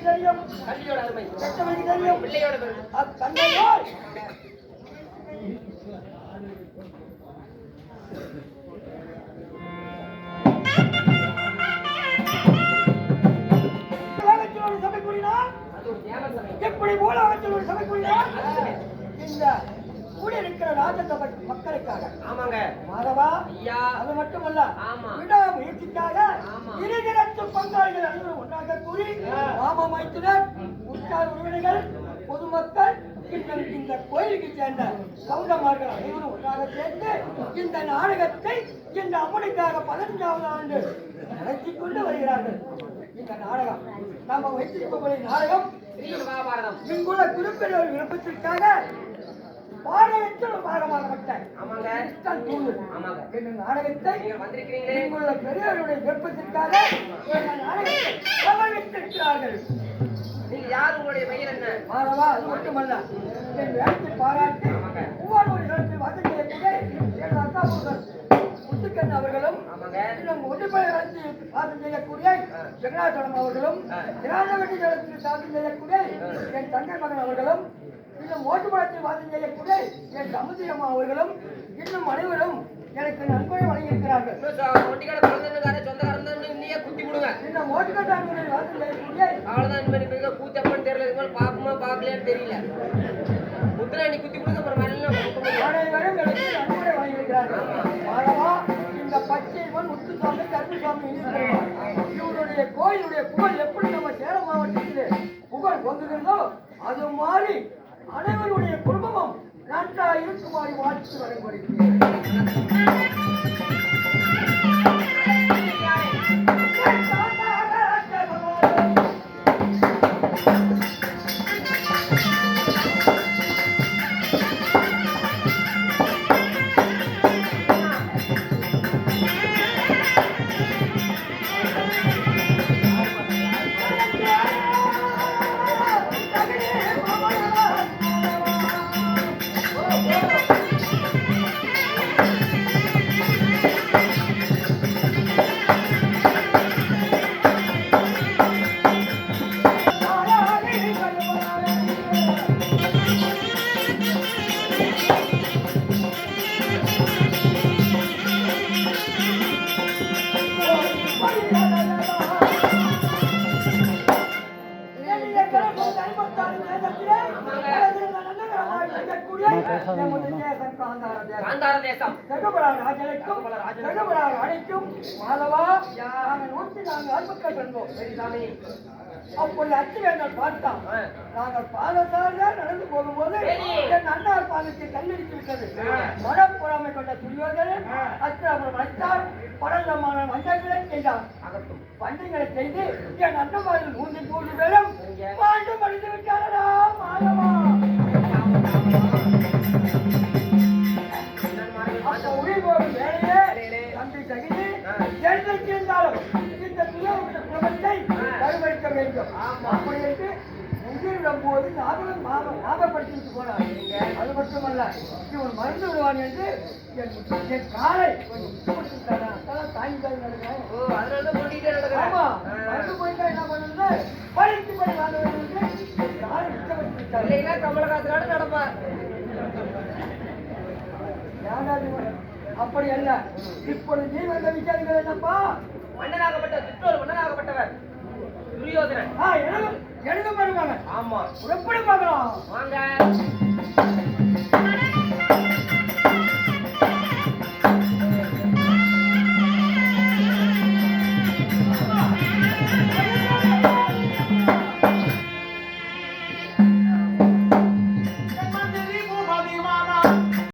தெரியும் கல்வியோட அருமை, கெட்டவனுக்கு தெரியும் பிள்ளையோட பெருமை. தந்தையோர் சபை கூடினார் அது ஒரு தியாக சபை. எப்படி மூலவத்தில் ஒரு சபை கூடினார் இந்த கூட இருக்கிற ராஜசபை மக்களுக்காக. ஆமாங்க மாதவா ஐயா, அது மட்டுமல்ல ஆமா. விடாமுயற்சிக்காக ஆமா. இருதிரத்து பங்காளிகள் அனைவரும் ஒன்றாக கூறி மாமா மைத்துனர் உற்றார் உறவினர்கள் பொதுமக்கள் இன்னும் இந்த கோயிலுக்கு சேர்ந்த சௌதமார்கள் அனைவரும் ஒன்றாக சேர்ந்து இந்த நாடகத்தை இந்த அம்மனுக்காக 15வது ஆண்டு நடத்திக் கொண்டு வருகிறார்கள். இந்த நாடகம் நாம வைத்திருக்கக்கூடிய நாடகம் ஸ்ரீ மகாபாரதம். இங்குள்ள குறிப்பிட்ட விருப்பத்திற்காக பாடத்தில் பாடமாகப்பட்ட ஆமாங்க ஆமாங்க. இந்த நாடகத்தை நீங்க வந்திருக்கிறீங்களே, இங்குள்ள பெரியவருடைய விருப்பத்திற்காக இந்த நாடகத்தை கவனித்திருக்கிறார்கள். நீங்க யார், உங்களுடைய பெயர் என்ன? மாதவா அது மட்டுமல்ல, என் வேலைக்கு பாராட்டி ஒவ்வொரு இடத்தில் வாசல் செய்யக்கூடிய என் அக்காவுடன் முத்துக்கண்ணன் அவர்களும் இன்னும் ஒன்றுபடை இடத்தில் வாசல் செய்யக்கூடிய ஜெகநாதனம் அவர்களும் திராவிட இடத்தில் வாசல் செய்யக்கூடிய என் தங்கை மகன் அவர்களும் இன்னும் ஓட்டுப்படத்தில் வாசல் செய்யக்கூடிய என் சமுதியம்மா அவர்களும் இன்னும் அனைவரும் எனக்கு நன்கொடை வழங்கியிருக்கிறார்கள். ஒட்டிக்கார பிறந்தக்கார சொந்தக்காரன் நீயே குத்தி கொடுங்க. இன்னும் ஓட்டுக்கட்டாளர்களில் வாசல் செய்யக்கூடிய அவ்வளவுதான். கூத்தப்பன்னு தெரியல, இது மாதிரி பாக்குமா பாக்கலையான்னு தெரியல. முத்திரா நீ குத்தி கொடுங்க, அப்புறம் அனைவரும் எனக்கு நன்கொடை வழங்கியிருக்கிறார்கள். மாதவா இந்த பச்சைவன் முத்துசாமி கருப்புசாமி இவருடைய கோயிலுடைய புகழ் எப்படி நம்ம சேலம் மாவட்டத்தில் புகழ் பொங்குகிறதோ அது மாதிரி அனைவருடைய குடும்பமும் நன்றா இருக்குமாறு வாழ்த்து வழங்கப்படுகிறேன். அப்பொழுது அச்சுவேந்தர் பார்த்தான். நாங்கள் பாதத்தாரியா நடந்து போகும்போது என் அண்ணார் பாதத்தை கல்லடித்து விட்டது. மனப்பொறாமை கொண்ட துரியோதனன் அச்சுராமன் அழைத்தார். படலமான வஞ்சங்களை செய்தார். வஞ்சங்களை செய்து என் அண்ணமாரில் 3 பேரும் வாழ்ந்து மடிந்து விட்டாரா மாதவா. அந்த உயிர் போடும் வேலையே தம்பி தகுதி எழுதிக்கு இருந்தாலும் இந்த துரியோதன குடும்பத்தை கருவளிக்க வேண்டும். அப்படி என்று உயிரிடம் போது ஞாபகப்படுத்திட்டு போனார். அது மட்டுமல்ல, இவன் மருந்து விடுவான் என்று என் காலை கமலகாசு நடப்பார். அப்படி அல்ல. இப்பொழுது நீ வந்த விசாரிகள் என்னப்பா? மன்னனாகப்பட்ட சிற்றோர் மன்னனாகப்பட்டவர் துரியோதனன். எனக்கு பாருங்க. ஆமா, எப்படி பார்க்கலாம் வாங்க.